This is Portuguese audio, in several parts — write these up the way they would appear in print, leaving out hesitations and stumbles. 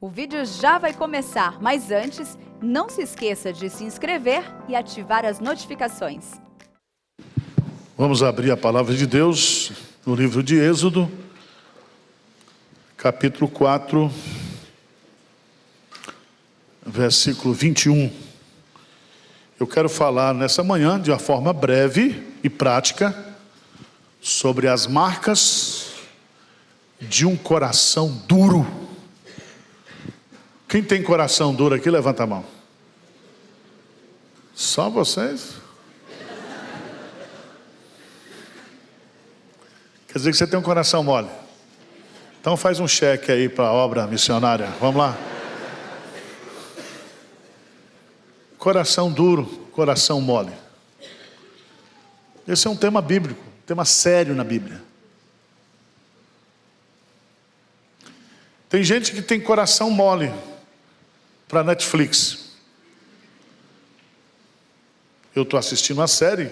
O vídeo já vai começar, mas antes, não se esqueça de se inscrever e ativar as notificações. Vamos abrir a palavra de Deus no livro de Êxodo, capítulo 4, versículo 21. Eu quero falar nessa manhã, de uma forma breve e prática, sobre as marcas de um coração duro. Quem tem coração duro aqui, levanta a mão. Só vocês? Quer dizer que você tem um coração mole. Então faz um cheque aí para a obra missionária. Vamos lá. Coração duro, coração mole. Esse é um tema bíblico, um tema sério na Bíblia. Tem gente que tem coração mole para Netflix. Eu estou assistindo uma série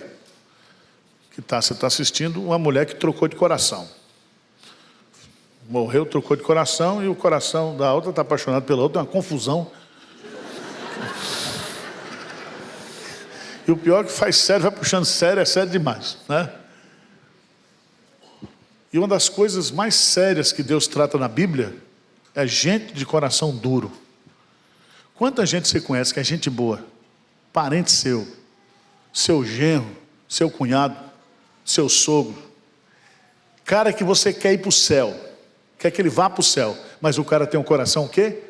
você está assistindo uma mulher que trocou de coração. Morreu, trocou de coração e o coração da outra está apaixonado pela outra, é uma confusão. E o pior é que faz sério, vai puxando sério, é sério demais, né? E uma das coisas mais sérias que Deus trata na Bíblia é gente de coração duro. Quanta gente você conhece que é gente boa? Parente seu, seu genro, seu cunhado, seu sogro. Cara que você quer ir para o céu, quer que ele vá para o céu, mas o cara tem um coração o quê?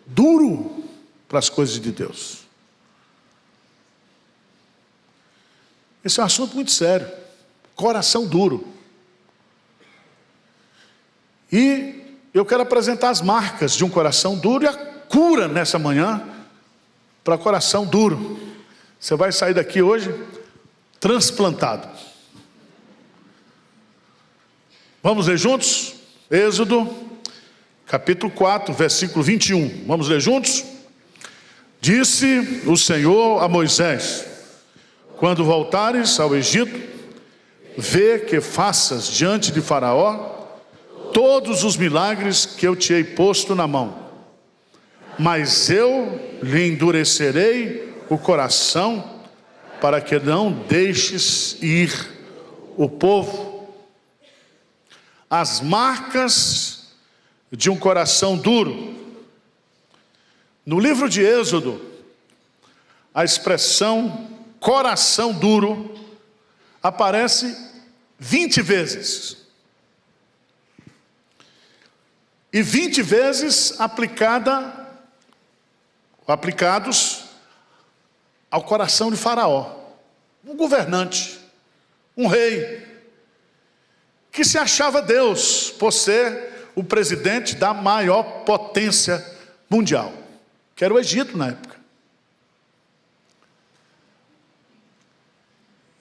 Duro para as coisas de Deus. Esse é um assunto muito sério. Coração duro. E eu quero apresentar as marcas de um coração duro e a cura nessa manhã para coração duro. Você vai sair daqui hoje transplantado. Vamos ler juntos? Êxodo, capítulo 4, versículo 21. Vamos ler juntos? Disse o Senhor a Moisés: quando voltares ao Egito, vê que faças diante de Faraó todos os milagres que eu te hei posto na mão. Mas eu lhe endurecerei o coração para que não deixes ir o povo. As marcas de um coração duro. No livro de Êxodo, a expressão coração duro aparece 20 vezes. E 20 vezes aplicados ao coração de Faraó, um governante, um rei, que se achava Deus por ser o presidente da maior potência mundial, que era o Egito na época.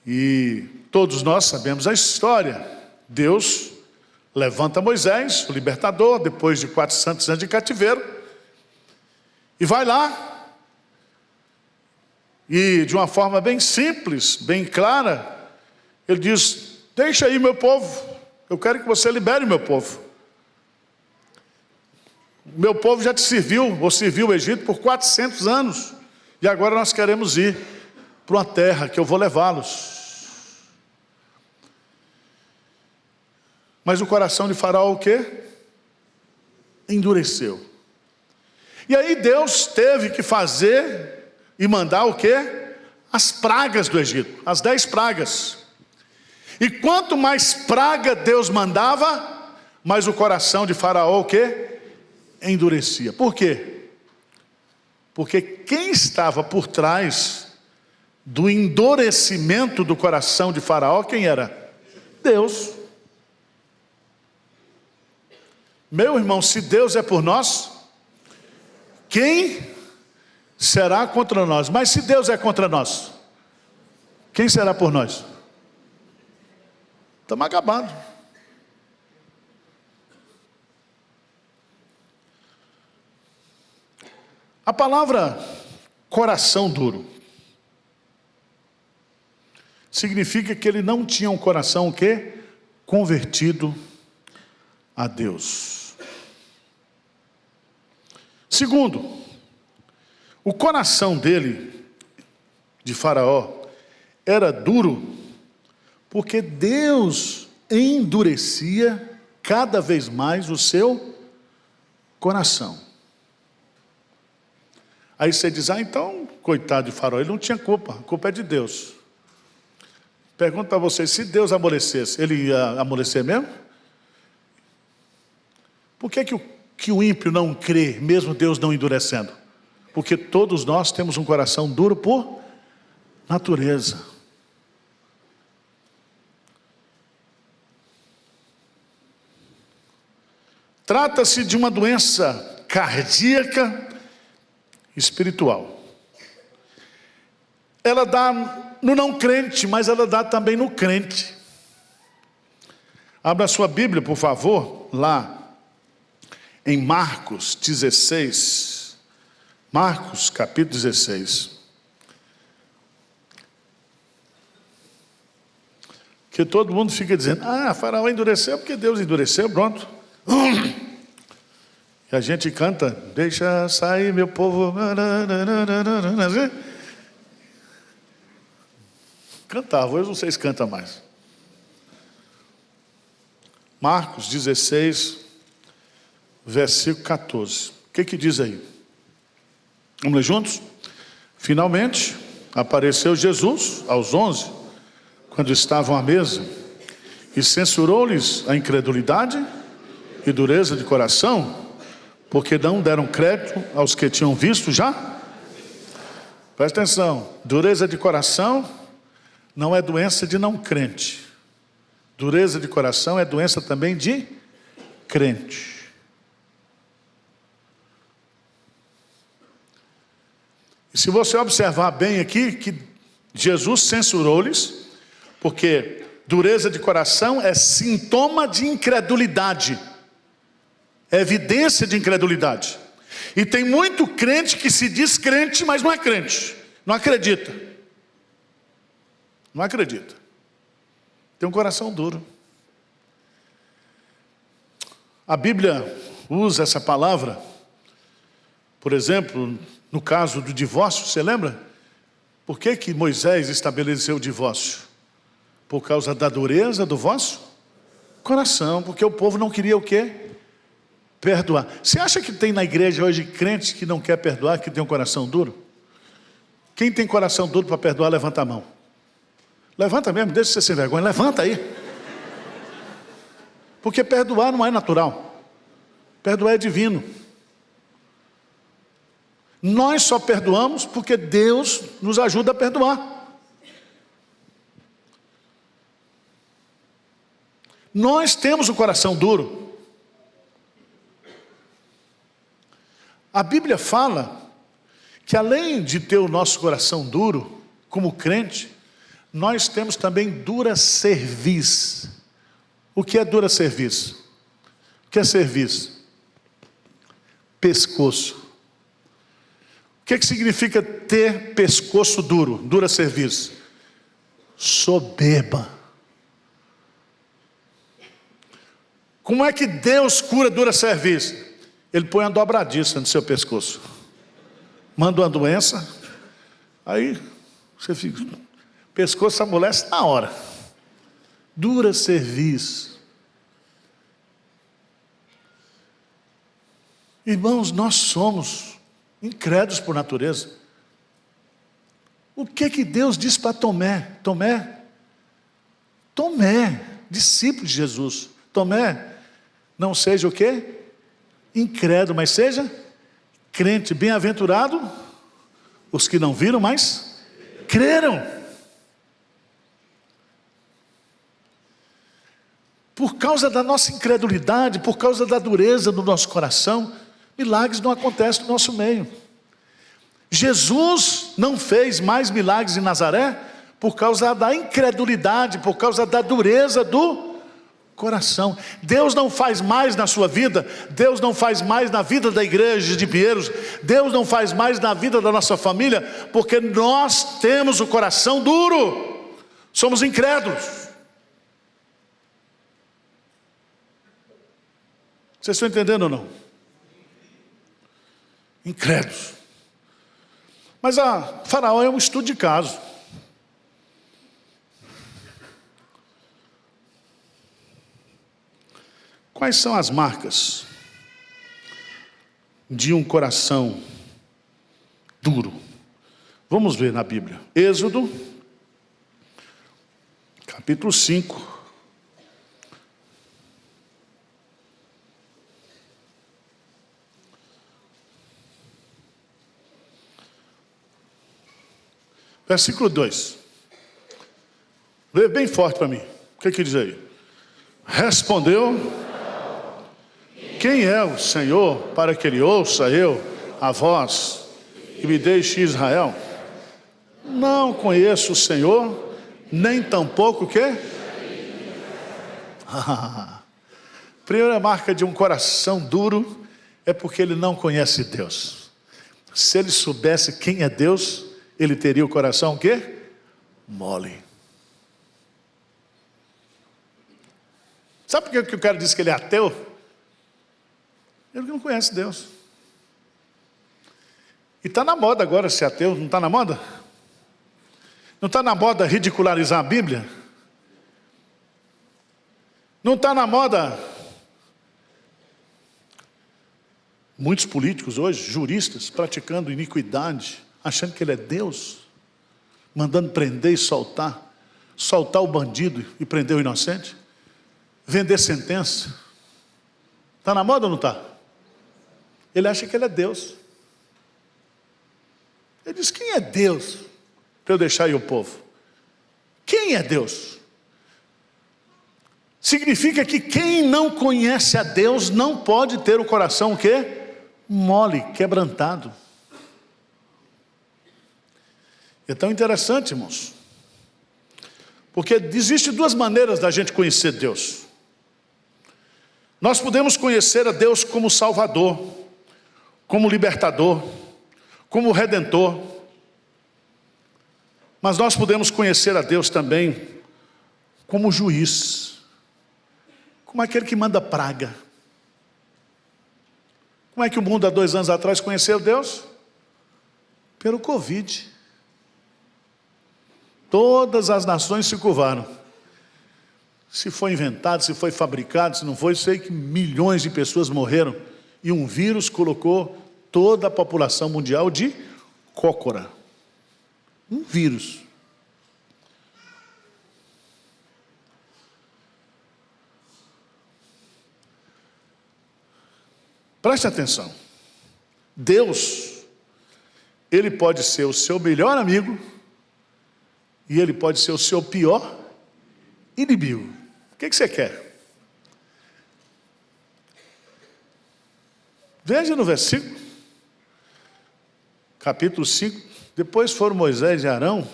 E todos nós sabemos a história. Deus levanta Moisés, o libertador, depois de 400 anos de cativeiro, e vai lá, e de uma forma bem simples, bem clara, ele diz: deixa aí meu povo, eu quero que você libere meu povo. Meu povo já te serviu, ou serviu o Egito por 400 anos, e agora nós queremos ir para uma terra que eu vou levá-los. Mas o coração de Faraó o quê? Endureceu. E aí Deus teve que fazer e mandar o quê? As pragas do Egito, as 10 pragas. E quanto mais praga Deus mandava, mais o coração de Faraó o quê? Endurecia. Por quê? Porque quem estava por trás do endurecimento do coração de Faraó, quem era? Deus. Meu irmão, se Deus é por nós, quem será contra nós? Mas se Deus é contra nós, quem será por nós? Estamos acabados. A palavra coração duro significa que ele não tinha um coração o quê? Convertido a Deus. Segundo, o coração dele, de Faraó, era duro, porque Deus endurecia cada vez mais o seu coração. Aí você diz, então, coitado de Faraó, ele não tinha culpa, a culpa é de Deus. Pergunto para vocês, se Deus amolecesse, ele ia amolecer mesmo? Por que o ímpio não crê, mesmo Deus não endurecendo? Porque todos nós temos um coração duro por natureza. Trata-se de uma doença cardíaca espiritual. Ela dá no não crente, mas ela dá também no crente. Abra sua Bíblia, por favor, lá em Marcos 16. Marcos, capítulo 16. Que todo mundo fica dizendo, Faraó endureceu porque Deus endureceu, pronto. E a gente canta, deixa sair meu povo. Cantava, hoje vocês cantam mais. Marcos 16, versículo 14. O que diz aí? Vamos ler juntos? Finalmente, apareceu Jesus aos 11, quando estavam à mesa, e censurou-lhes a incredulidade e dureza de coração, porque não deram crédito aos que tinham visto já. Presta atenção, dureza de coração não é doença de não crente. Dureza de coração é doença também de crente. E se você observar bem aqui, que Jesus censurou-lhes, porque dureza de coração é sintoma de incredulidade, é evidência de incredulidade. E tem muito crente que se diz crente, mas não é crente, não acredita. Não acredita. Tem um coração duro. A Bíblia usa essa palavra, por exemplo, no caso do divórcio, você lembra? Por que Moisés estabeleceu o divórcio? Por causa da dureza do vosso coração, porque o povo não queria o quê? Perdoar. Você acha que tem na igreja hoje crente que não quer perdoar, que tem um coração duro? Quem tem coração duro para perdoar, levanta a mão. Levanta mesmo, deixa você sem vergonha, levanta aí. Porque perdoar não é natural. Perdoar é divino. Nós só perdoamos porque Deus nos ajuda a perdoar. Nós temos o coração duro. A Bíblia fala que além de ter o nosso coração duro, como crente, nós temos também dura cerviz. O que é dura cerviz? O que é cerviz? Pescoço. O que significa ter pescoço duro, dura cerviz? Soberba. Como é que Deus cura dura cerviz? Ele põe uma dobradiça no seu pescoço. Manda uma doença, aí você fica, o pescoço amolece na hora. Dura cerviz. Irmãos, nós somos incrédulos por natureza. O que Deus disse para Tomé? Tomé, discípulo de Jesus. Tomé, não seja o quê? Incrédulo, mas seja crente. Bem-aventurado os que não viram, mas creram. Por causa da nossa incredulidade, por causa da dureza do nosso coração, milagres não acontecem no nosso meio. Jesus não fez mais milagres em Nazaré por causa da incredulidade, por causa da dureza do coração. Deus não faz mais na sua vida, Deus não faz mais na vida da igreja de Pinheiros, Deus não faz mais na vida da nossa família, porque nós temos o coração duro, somos incrédulos. Vocês estão entendendo ou não? incrédulos. Mas a Faraó é um estudo de caso. Quais são as marcas de um coração duro? Vamos ver na Bíblia. Êxodo, capítulo 5. Versículo 2. Lê bem forte para mim. O que diz aí? Respondeu: quem é o Senhor para que ele ouça eu a voz e me deixe Israel? Não conheço o Senhor, nem tampouco o quê? Primeira marca de um coração duro é porque ele não conhece Deus. Se ele soubesse quem é Deus, ele teria o coração o quê? Mole. Sabe por que o cara diz que ele é ateu? Ele não conhece Deus. E está na moda agora ser ateu, não está na moda? Não está na moda ridicularizar a Bíblia? Não está na moda? Muitos políticos hoje, juristas, praticando iniquidade, achando que ele é Deus, mandando prender e soltar o bandido e prender o inocente, vender sentença. Está na moda ou não está? Ele acha que ele é Deus. Ele diz: quem é Deus para eu deixar aí o povo? Quem é Deus? Significa que quem não conhece a Deus não pode ter o coração o quê? Mole, quebrantado. É tão interessante, irmãos, porque existem duas maneiras da gente conhecer Deus. Nós podemos conhecer a Deus como Salvador, como Libertador, como Redentor, mas nós podemos conhecer a Deus também como Juiz, como aquele que manda praga. Como é que o mundo há 2 anos atrás conheceu Deus? Pelo Covid. Todas as nações se curvaram. Se foi inventado, se foi fabricado, se não foi, sei que milhões de pessoas morreram. E um vírus colocou toda a população mundial de cócora. Um vírus. Preste atenção. Deus, Ele pode ser o seu melhor amigo e Ele pode ser o seu pior inimigo. O que você quer? Veja no versículo, capítulo 5. Depois foram Moisés e Arão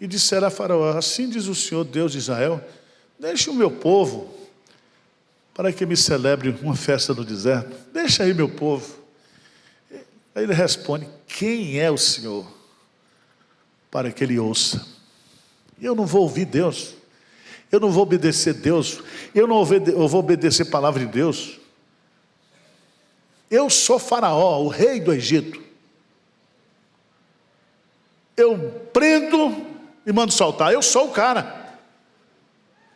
e disseram a Faraó: assim diz o Senhor Deus de Israel, deixe o meu povo para que me celebre uma festa no deserto. Deixa aí meu povo. Aí ele responde: quem é o Senhor para que ele ouça? Eu não vou ouvir Deus, eu não vou obedecer Deus, eu vou obedecer a palavra de Deus. Eu sou Faraó, o rei do Egito. Eu prendo e mando soltar, eu sou o cara.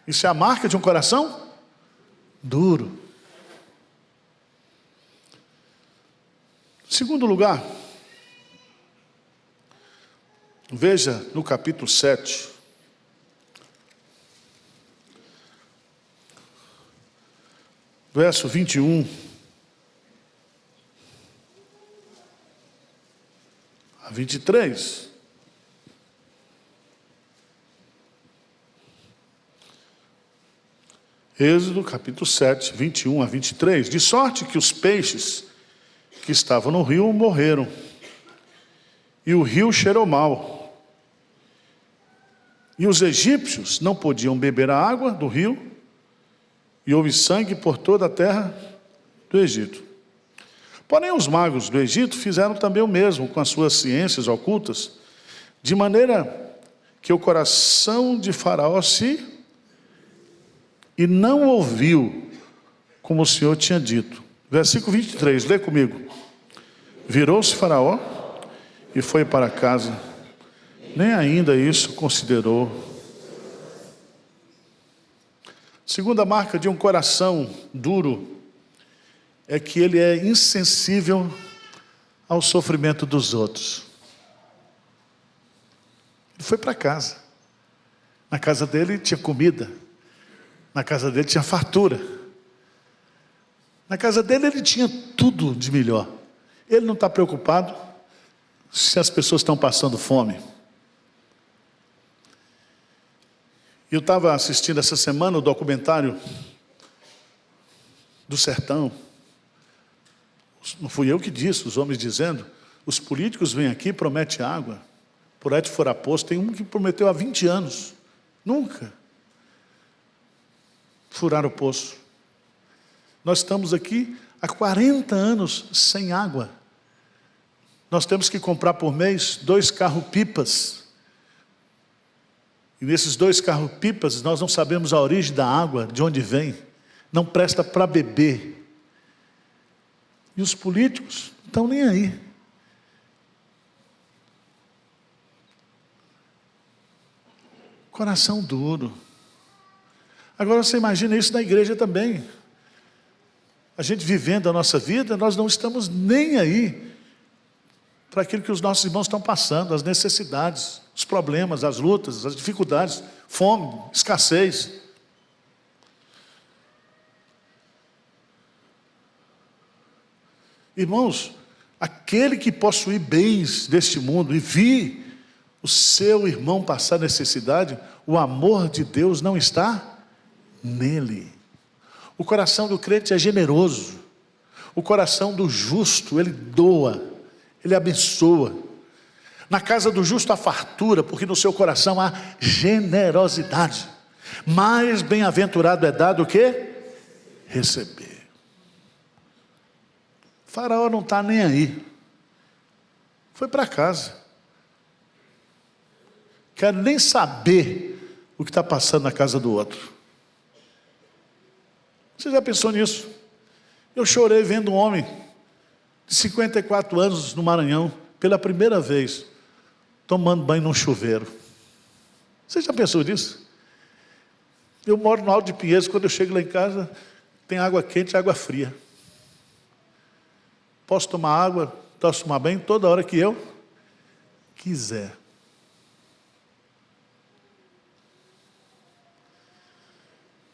Isso é a marca de um coração duro. Segundo lugar, veja no capítulo 7, verso 21 a 23. Êxodo capítulo 7, 21 a 23. De sorte que os peixes que estavam no rio morreram, e o rio cheirou mal, e os egípcios não podiam beber a água do rio, e houve sangue por toda a terra do Egito. Porém os magos do Egito fizeram também o mesmo com as suas ciências ocultas, de maneira que o coração de Faraó e não ouviu como o Senhor tinha dito. Versículo 23, lê comigo. Virou-se Faraó e foi para casa. Nem ainda isso considerou. Segunda marca de um coração duro é que ele é insensível ao sofrimento dos outros. Ele foi para casa. Na casa dele tinha comida. Na casa dele tinha fartura. Na casa dele ele tinha tudo de melhor. Ele não está preocupado se as pessoas estão passando fome. Eu estava assistindo essa semana o documentário do sertão. Não fui eu que disse, os homens dizendo, os políticos vêm aqui e prometem água, por aí de furar poço. Tem um que prometeu há 20 anos, nunca furaram o poço. Nós estamos aqui há 40 anos sem água. Nós temos que comprar por mês 2 carros-pipas. E nesses 2 carros-pipas nós não sabemos a origem da água, de onde vem. Não presta para beber. E os políticos não estão nem aí. Coração duro. Agora você imagina isso na igreja também. A gente vivendo a nossa vida, nós não estamos nem aí para aquilo que os nossos irmãos estão passando, as necessidades, os problemas, as lutas, as dificuldades, fome, escassez. Irmãos, aquele que possui bens deste mundo e vir o seu irmão passar necessidade, o amor de Deus não está nele. O coração do crente é generoso. O coração do justo, ele doa, ele abençoa. Na casa do justo há fartura, porque no seu coração há generosidade. Mais bem-aventurado é dar do que receber. Faraó não está nem aí. Foi para casa. Quero nem saber o que está passando na casa do outro. Você já pensou nisso? Eu chorei vendo um homem de 54 anos no Maranhão, pela primeira vez, tomando banho num chuveiro. Você já pensou nisso? Eu moro no Alto de Pinheiros, quando eu chego lá em casa, tem água quente e água fria. Posso tomar água, posso tomar banho toda hora que eu quiser.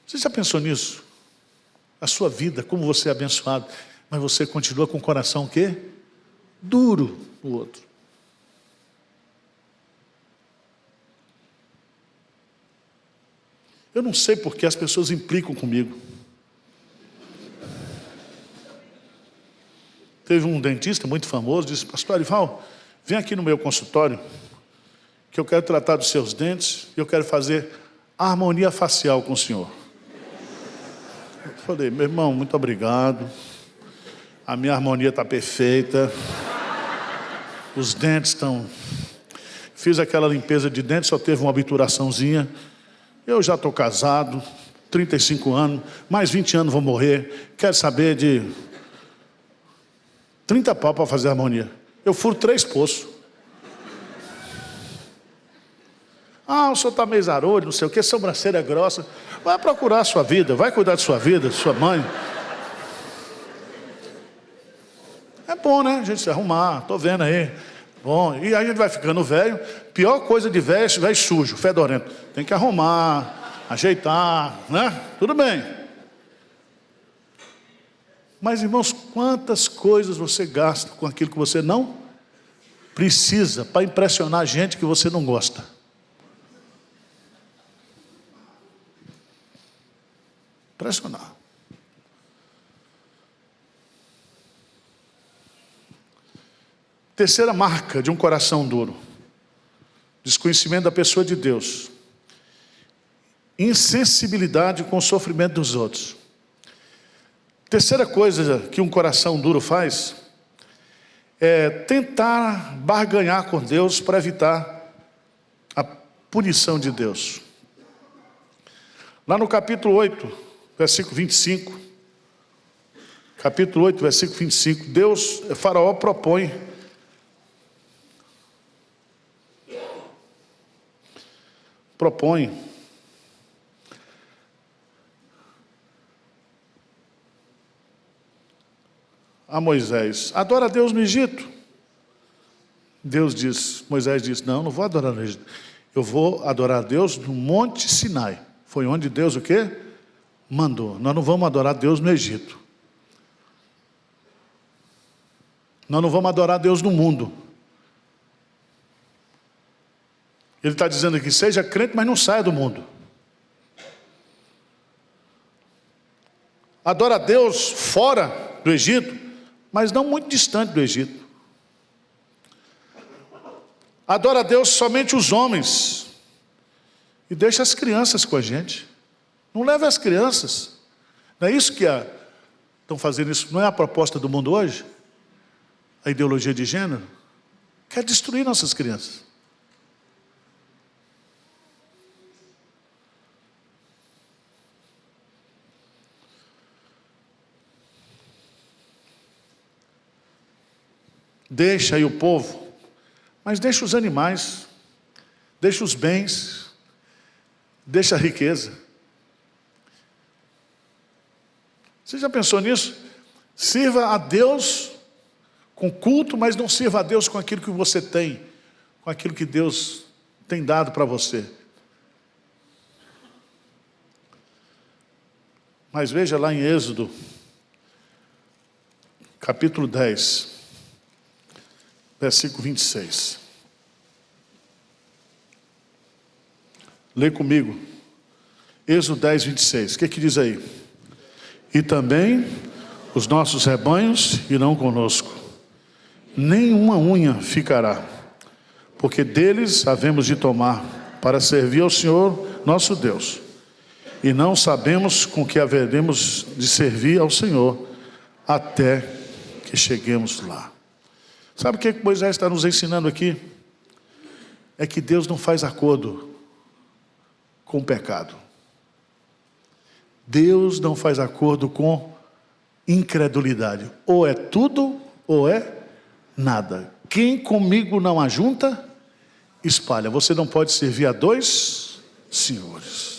Você já pensou nisso? A sua vida, como você é abençoado, mas você continua com o coração o quê? Duro no outro. Eu não sei porque as pessoas implicam comigo. Teve um dentista muito famoso, disse: pastor Arival, vem aqui no meu consultório, que eu quero tratar dos seus dentes, e eu quero fazer harmonia facial com o senhor. Eu falei: meu irmão, muito obrigado, a minha harmonia está perfeita, os dentes estão... Fiz aquela limpeza de dentes, só teve uma obturaçãozinha, eu já estou casado, 35 anos, mais 20 anos vou morrer, quero saber de 30 pau para fazer harmonia. Eu furo 3 poços. Ah, o senhor está meio zarolho, não sei o que, sobrancelha grossa. Vai procurar a sua vida, vai cuidar de sua vida, de sua mãe. É bom, né? A gente se arrumar, estou vendo aí. Bom, e aí a gente vai ficando velho. Pior coisa de velho é velho sujo, fedorento. Tem que arrumar, ajeitar, né? Tudo bem. Mas, irmãos, quantas coisas você gasta com aquilo que você não precisa para impressionar gente que você não gosta? Impressionar. Terceira marca de um coração duro: desconhecimento da pessoa de Deus, insensibilidade com o sofrimento dos outros. Terceira coisa que um coração duro faz é tentar barganhar com Deus para evitar a punição de Deus. Lá no capítulo 8, versículo 25, capítulo 8, versículo 25, Faraó propõe a Moisés: adora a Deus no Egito. Moisés diz: não vou adorar no Egito. Eu vou adorar a Deus no Monte Sinai. Foi onde Deus o quê? Mandou. Nós não vamos adorar a Deus no Egito. Nós não vamos adorar a Deus no mundo. Ele está dizendo aqui: seja crente, mas não saia do mundo. Adora a Deus fora do Egito, mas não muito distante do Egito. Adora a Deus somente os homens. E deixa as crianças com a gente. Não leve as crianças. Não é isso que estão fazendo isso? Não é a proposta do mundo hoje? A ideologia de gênero? Quer destruir nossas crianças. Deixa aí o povo, mas deixa os animais, deixa os bens, deixa a riqueza. Você já pensou nisso? Sirva a Deus com culto, mas não sirva a Deus com aquilo que você tem, com aquilo que Deus tem dado para você. Mas veja lá em Êxodo, capítulo 10, versículo 26. Lê comigo. Êxodo 10, 26. O que diz aí? E também os nossos rebanhos irão conosco. Nenhuma unha ficará, porque deles havemos de tomar para servir ao Senhor nosso Deus. E não sabemos com que haveremos de servir ao Senhor até que cheguemos lá. Sabe o que Moisés está nos ensinando aqui? É que Deus não faz acordo com o pecado. Deus não faz acordo com incredulidade. Ou é tudo, ou é nada. Quem comigo não ajunta, espalha. Você não pode servir a dois senhores.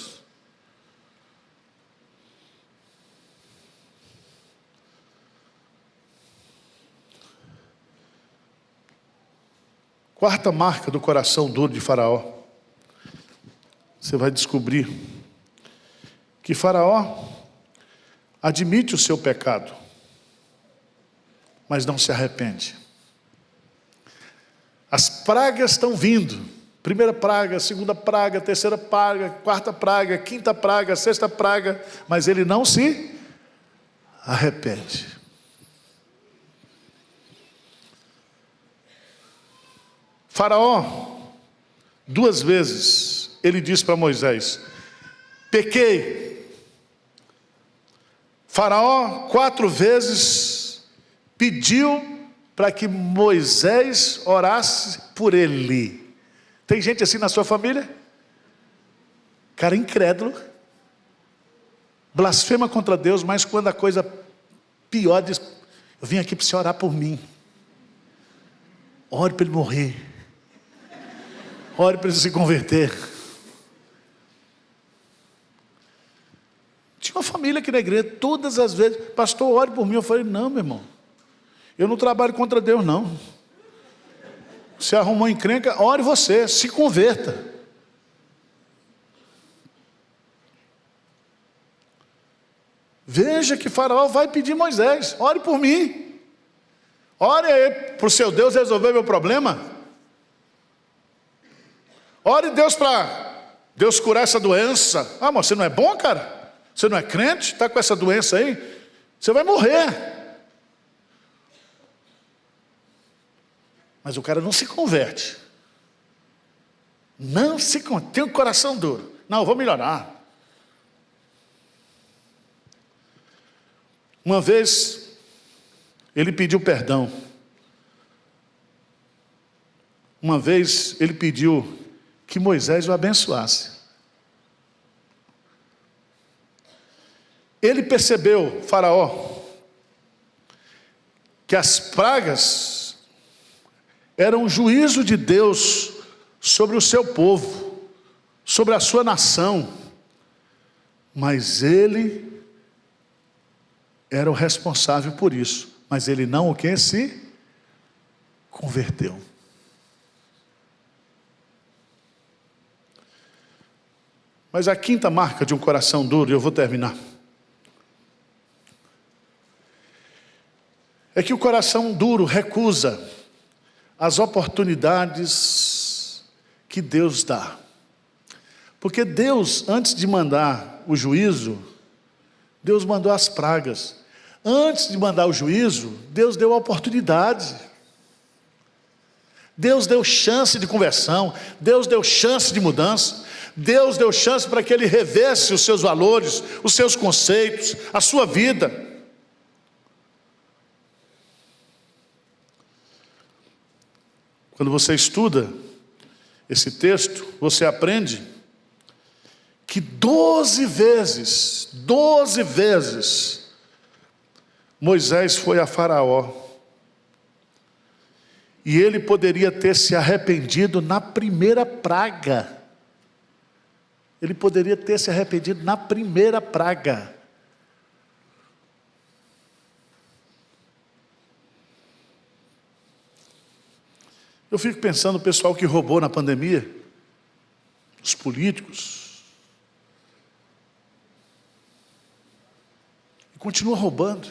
Quarta marca do coração duro de Faraó. Você vai descobrir que Faraó admite o seu pecado, mas não se arrepende. As pragas estão vindo. Primeira praga, segunda praga, terceira praga, quarta praga, quinta praga, sexta praga, mas ele não se arrepende. Faraó, 2 vezes, ele disse para Moisés: pequei. Faraó, 4 vezes, pediu para que Moisés orasse por ele. Tem gente assim na sua família? Cara incrédulo, blasfema contra Deus, mas quando a coisa pior, diz: eu vim aqui para você orar por mim. Ore para ele morrer. Ore para ele se converter. Tinha uma família aqui na igreja, todas as vezes: pastor, ore por mim. Eu falei: não, meu irmão, eu não trabalho contra Deus, não. Você arrumou encrenca, ore você, se converta. Veja que Faraó vai pedir Moisés: ore por mim. Ore aí para o seu Deus resolver meu problema. Ore Deus para Deus curar essa doença. Ah, mas você não é bom, cara? Você não é crente? Está com essa doença aí? Você vai morrer. Mas o cara não se converte. Não se converte. Tem um coração duro. Não, eu vou melhorar. Uma vez, ele pediu perdão. Uma vez, ele pediu que Moisés o abençoasse. Ele percebeu, Faraó, que as pragas eram um juízo de Deus sobre o seu povo, sobre a sua nação, mas ele era o responsável por isso, mas ele não o que se converteu. Mas a quinta marca de um coração duro, e eu vou terminar, é que o coração duro recusa as oportunidades que Deus dá. Porque Deus, antes de mandar o juízo, Deus mandou as pragas. Antes de mandar o juízo, Deus deu a oportunidade. Deus deu chance de conversão, Deus deu chance de mudança, Deus deu chance para que ele revesse os seus valores, os seus conceitos, a sua vida. Quando você estuda esse texto, você aprende que 12 vezes, Moisés foi a Faraó. E ele poderia ter se arrependido na primeira praga. Ele poderia ter se arrependido na primeira praga. Eu fico pensando no pessoal que roubou na pandemia, os políticos, e continua roubando.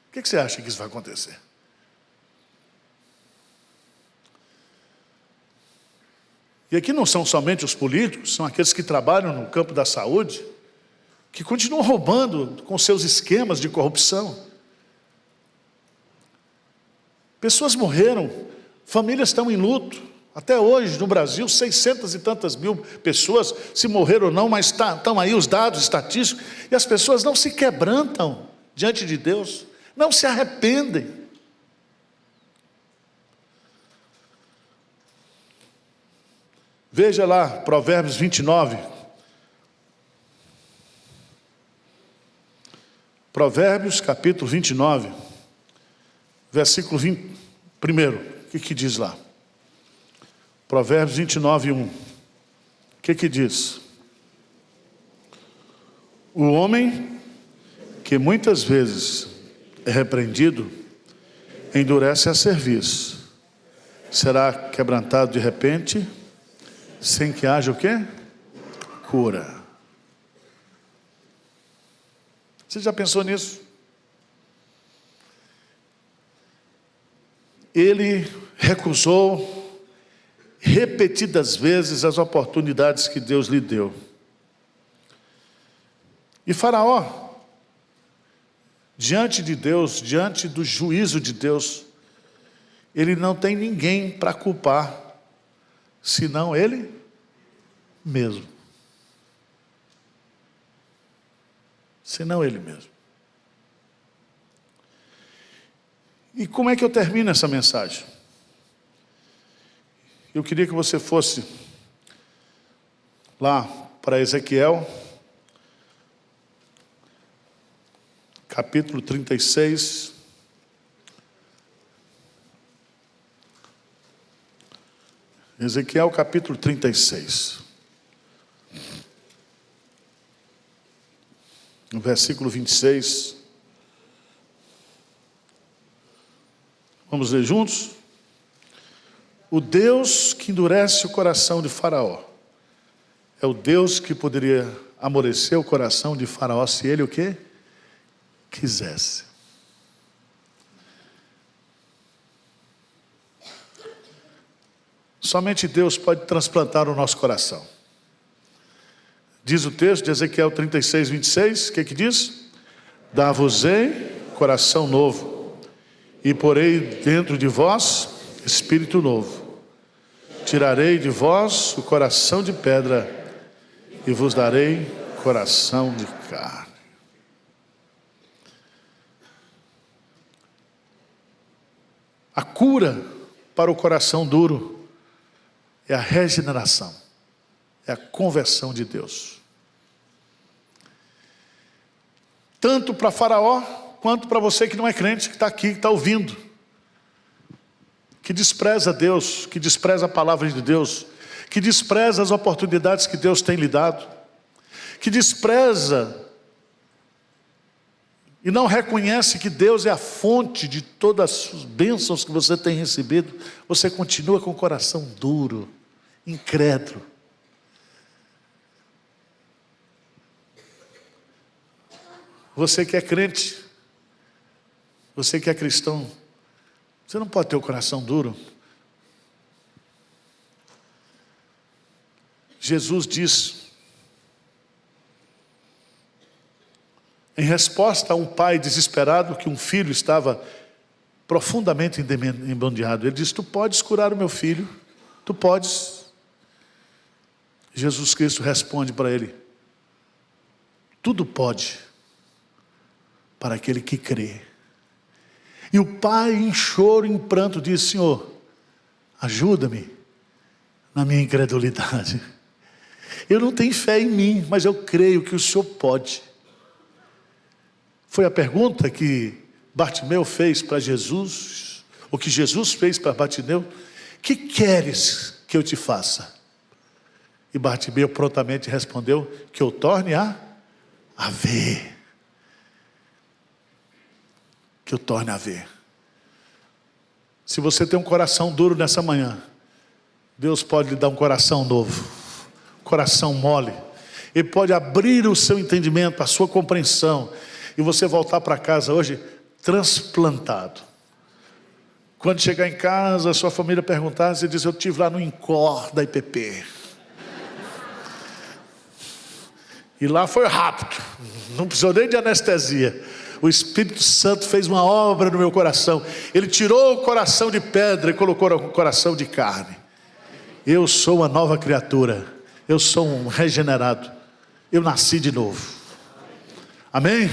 O que você acha que isso vai acontecer? E aqui não são somente os políticos, são aqueles que trabalham no campo da saúde, que continuam roubando com seus esquemas de corrupção. Pessoas morreram, famílias estão em luto. Até hoje, no Brasil, 600 e tantas mil pessoas, se morreram ou não, mas estão aí os dados estatísticos, e as pessoas não se quebrantam diante de Deus, não se arrependem. Veja lá, Provérbios 29. Provérbios, capítulo 29. Versículo 20, primeiro, o que diz lá? Provérbios 29, 1. O que diz? O homem que muitas vezes é repreendido, endurece a cerviz. Será quebrantado de repente, sem que haja o quê? Cura. Você já pensou nisso? Ele recusou repetidas vezes as oportunidades que Deus lhe deu. E Faraó, diante de Deus, diante do juízo de Deus, ele não tem ninguém para culpar, senão ele mesmo. Senão ele mesmo. E como é que eu termino essa mensagem? Eu queria que você fosse lá para Ezequiel, capítulo 36. Ezequiel, capítulo 36. No versículo 26. Vamos ler juntos? O Deus que endurece o coração de Faraó é o Deus que poderia amolecer o coração de Faraó se ele o quê? Quisesse. Somente Deus pode transplantar o nosso coração. Diz o texto de Ezequiel 36, 26, o que diz? Dar-vos-ei coração novo, e porei dentro de vós espírito novo. Tirarei de vós o coração de pedra, e vos darei coração de carne. A cura para o coração duro é a regeneração, é a conversão de Deus. tanto para Faraó, quanto para você que não é crente, que está aqui, que está ouvindo, que despreza Deus, que despreza a palavra de Deus, que despreza as oportunidades que Deus tem lhe dado, que despreza e não reconhece que Deus é a fonte de todas as bênçãos que você tem recebido, você continua com o coração duro, incrédulo. Você que é crente, você que é cristão, você não pode ter o coração duro. Jesus diz, em resposta a um pai desesperado, que um filho estava profundamente endemoniado, ele disse: tu podes curar o meu filho, tu podes. Jesus Cristo responde para ele: tudo pode, para aquele que crê. E o pai, em choro, em pranto, disse: Senhor, ajuda-me na minha incredulidade. Eu não tenho fé em mim, mas eu creio que o Senhor pode. Foi a pergunta que Bartimeu fez para Jesus, o que Jesus fez para Bartimeu: que queres que eu te faça? E Bartimeu prontamente respondeu: que eu torne a ver. Que eu torne a ver. Se você tem um coração duro nessa manhã, Deus pode lhe dar um coração novo, coração mole. Ele pode abrir o seu entendimento, a sua compreensão, e você voltar para casa hoje transplantado. Quando chegar em casa, a sua família perguntar, você diz: eu estive lá no INCOR da IPP. E lá foi rápido, não precisou nem de anestesia. O Espírito Santo fez uma obra no meu coração. Ele tirou o coração de pedra e colocou no coração de carne. Eu sou uma nova criatura. Eu sou um regenerado. Eu nasci de novo. Amém?